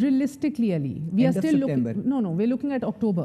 realistically Ali, we are still looking, we're looking at October.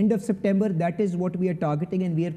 end of September, that is what we are targeting, and we are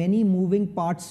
many moving parts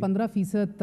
15%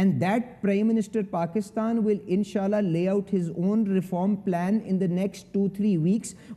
and that Prime Minister Pakistan will inshallah lay out his own reform plan in the next 2-3 weeks.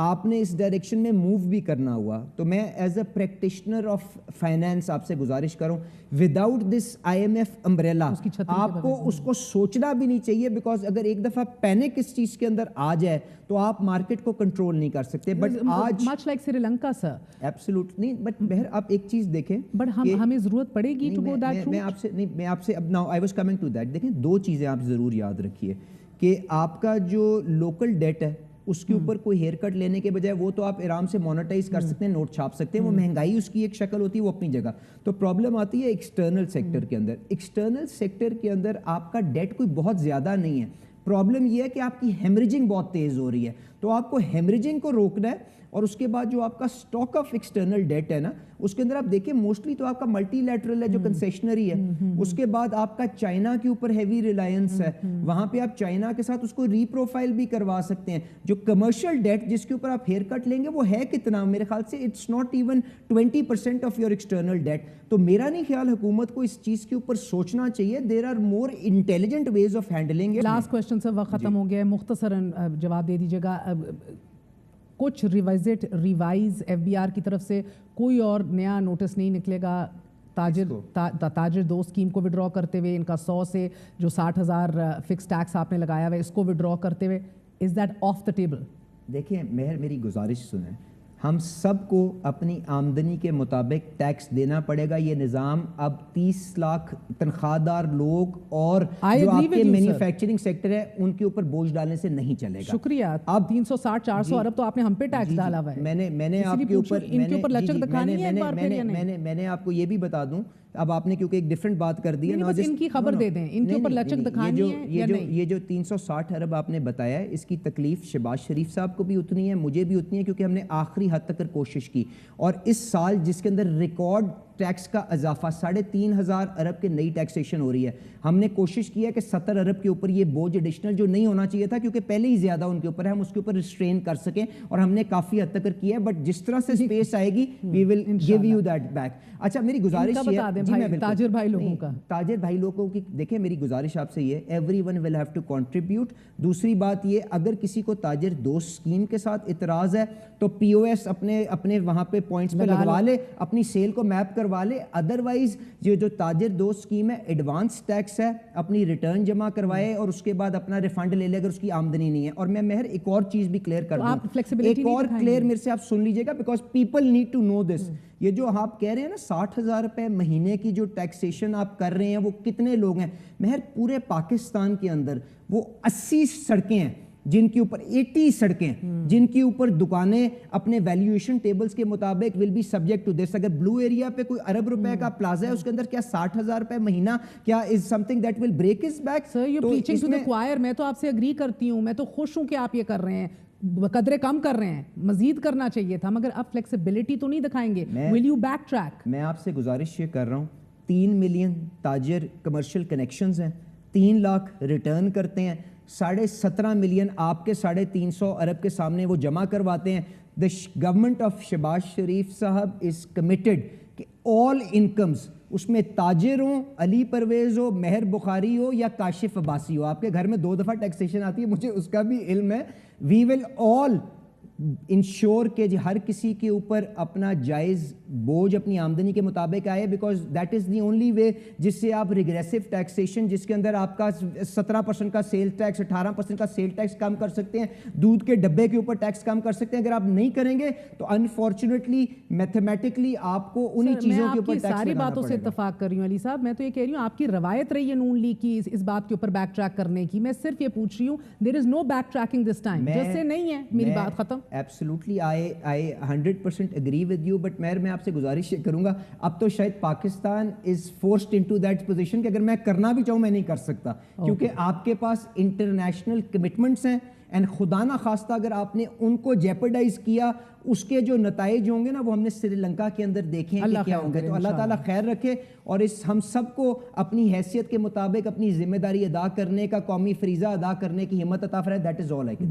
آپ نے اس direction میں move بھی کرنا ہوا تو میں as a practitioner of finance آپ سے گزارش کروں وداؤٹ دس IMF امبریلا آپ کو اس کو سوچنا بھی نہیں چاہیے, بیکاز اگر ایک دفعہ پینک اس چیز کے اندر آ جائے تو آپ مارکیٹ کو کنٹرول نہیں کر سکتے. بٹ آج much like Sri Lanka sir absolutely, but بہر آپ ایک چیز دیکھیں, بٹ ہمیں ضرورت پڑے گی ٹو گو دیٹ. میں آپ سے اب now I was coming to that. دیکھیں دو چیزیں آپ ضرور یاد رکھیے کہ آپ کا جو لوکل ڈیٹ ہے اس کے اوپر کوئی ہیئر کٹ لینے کے بجائے وہ تو آپ آرام سے مونیٹائز کر سکتے ہیں, نوٹ چھاپ سکتے ہیں, وہ مہنگائی اس کی ایک شکل ہوتی ہے, وہ اپنی جگہ. تو پرابلم آتی ہے ایکسٹرنل سیکٹر کے اندر. ایکسٹرنل سیکٹر کے اندر آپ کا ڈیٹ کوئی بہت زیادہ نہیں ہے, پرابلم یہ ہے کہ آپ کی ہیمریجنگ بہت تیز ہو رہی ہے. تو آپ کو ہیمریجنگ کو روکنا ہے, اور اس کے بعد جو آپ کا اسٹاک آف ایکسٹرنل ڈیٹ ہے نا اس کے اندر آپ دیکھیں موسٹلی تو آپ کا ملٹی لیٹرل ہے جو کنسیشنری ہے. اس کے بعد آپ کا چائنا کے اوپر ہیوی ریلائنس ہے, وہاں پہ آپ چائنا کے ساتھ اس کو ری پروفائل بھی کروا سکتے ہیں. جو کمرشل ڈیٹ جس کے اوپر آپ ہیئر کٹ لیں گے وہ ہے کتنا, میرے خیال سے it's not even 20% of your external debt. تو میرا نہیں خیال حکومت کو اس چیز کے اوپر سوچنا چاہیے. There are more intelligent ways of handling. Last question سے وقت ختم ہو گیا ہے, مختصراً جواب دے دیجیے گا. کچھ ریوائز FBR کی طرف سے کوئی اور نیا نوٹس نہیں نکلے گا تاجر دو اسکیم کو وڈرا کرتے ہوئے, ان کا 100 سے جو 60,000 فکس ٹیکس آپ نے لگایا ہوا ہے اس کو وڈرا کرتے ہوئے, is that of the table? دیکھیں میری گزارش سنیں, ہم سب کو اپنی آمدنی کے مطابق ٹیکس دینا پڑے گا. یہ نظام اب 30 لاکھ تنخواہ دار لوگ اور جو آپ کے مینوفیکچرنگ سیکٹر ہے ان کے اوپر بوجھ ڈالنے سے نہیں چلے گا. شکریہ. اب 360-400 ارب تو آپ نے ہم پہ ٹیکس ڈالا ہوا ہے. میں نے آپ کے اوپر لچک دکھانی ہے, میں نے آپ کو یہ بھی بتا دوں, اب آپ نے کیونکہ ایک ڈیفرنٹ بات کر دی ہے, ان کی خبر دے دیں ان کے اوپر لچک دکھانی ہے یا نہیں. یہ جو 360 ارب آپ نے بتایا ہے اس کی تکلیف شہباز شریف صاحب کو بھی اتنی ہے, مجھے بھی اتنی ہے, کیونکہ ہم نے آخری حد تک کوشش کی. اور اس سال جس کے اندر ریکارڈ ٹیکس کا اضافہ 3,500 ارب کے نئی ٹیکسیشن ہو رہی ہے, ہم نے کوشش کی ہے کہ 70 ارب کے اوپر یہ بوجھ ایڈیشنل جو نہیں ہونا چاہیے تھا کیونکہ پہلے ہی زیادہ ان کے اوپر ہے, ہم اس کے اوپر ریسٹرین کر سکیں, اور ہم نے کافی حد تک کیا ہے. بٹ جس طرح سے اسپیس آئے گی we will give you that back. اچھا میری گزارش یہ ہے تاجر بھائی لوگوں کی, دیکھیں میری گزارش آپ سے یہ, every one will have to contribute. دوسری بات یہ, اگر کسی کو تاجر دوست اسکیم کے ساتھ اعتراض ہے تو POS اپنے وہاں پہ پوائنٹس پہ لگوا لے, اپنی سیل کو میپ کروا لے. ادروائز جو تاجر دوست اسکیم ہے ایڈوانس ٹیکس ہے, اپنی ریٹرن جمع کروائے اور اس کے بعد اپنا ریفنڈ لے لے اگر اس کی آمدنی نہیں ہے. اور میں مہر ایک اور چیز بھی کلیئر کر دوں, ایک اور کلیئر میرے سے آپ سن لیجئے گا, because people need to know this. یہ جو آپ کہہ رہے ہیں نا 60,000 روپے مہینے کی جو ٹیکسیشن آپ کر رہے ہیں وہ کتنے لوگ ہیں؟ مہر پورے پاکستان کے اندر وہ 80 سڑکیں ہیں جن کے اوپر 80 سڑکیں جن کے اوپر دکانیں اپنے ویلیویشن ٹیبلز کے مطابق will be subject to this. اگر بلو ایریا پہ کوئی ارب روپے کا پلازا ہے اس کے اندر کیا 60,000 روپے مہینہ کیا is something that will break his back? Sir you preaching to the choir. میں تو آپ سے اگری کرتی ہوں, میں تو خوش ہوں کہ آپ یہ کر رہے ہیں, قدرے کم کر رہے ہیں, مزید کرنا چاہیے تھا, مگر اب فلیکسیبلٹی تو نہیں دکھائیں گے. Will you back track? میں آپ سے گزارش یہ کر رہا ہوں, 3 ملین تاجر کمرشل کنیکشنز ہیں, 3 لاکھ ریٹرن کرتے ہیں, 17.5 ملین آپ کے 350 ارب کے سامنے وہ جمع کرواتے ہیں. دا گورنمنٹ آف شہباز شریف صاحب از کمیٹڈ کہ آل انکمز, اس میں تاجر ہوں, علی پرویز ہو, مہر بخاری ہو یا کاشف عباسی ہو, آپ کے گھر میں 2 دفعہ ٹیکسیشن آتی ہے, مجھے اس کا بھی علم ہے. وی ول آل انشور کہ ہر کسی کے اوپر اپنا جائز بوجھ اپنی آمدنی کے مطابق آئے, because that is the only way جس سے آپ ریگریسو ٹیکسیشن جس کے اندر آپ کا 17% کا سیل ٹیکس 18% کا سیل ٹیکس کم کر سکتے ہیں, دودھ کے ڈبے کے اوپر ٹیکس کم کر سکتے ہیں. اگر آپ نہیں کریں گے تو انفارچونیٹلی میتھمیٹکلی آپ کو انہی چیزوں کے اوپر ٹیکس لگانا پڑے گا. ساری باتوں سے اتفاق کر رہی ہوں علی صاحب, میں تو یہ کہہ رہی ہوں آپ کی روایت رہی ہے نون لیگ کی اس بات کے اوپر بیک ٹریک کرنے کی, میں صرف یہ پوچھ رہی ہوں دیر از نو بیک ٹریکنگ دس ٹائم, جیسے نہیں ہے. میری بات ختم. Absolutely, I 100% agree with you, but میں آپ سے گزارش یہ کروں گا, اب تو شاید Pakistan is forced into that position کہ اگر میں کرنا بھی چاہوں میں نہیں کر سکتا, کیونکہ آپ کے پاس انٹرنیشنل کمٹمنٹس ہیں, اینڈ خدا نہ خواستہ اگر آپ نے ان کو جیپرڈائز کیا اس کے جو نتائج ہوں گے نا وہ ہم نے سری لنکا کے اندر دیکھے ہیں کہ کیا ہوں گے. تو اللہ تعالیٰ خیر رکھے, اور اس ہم سب کو اپنی حیثیت کے مطابق اپنی ذمہ داری ادا کرنے کا, قومی فریضہ ادا کرنے کی ہمت عطا فرمائے. That is all I can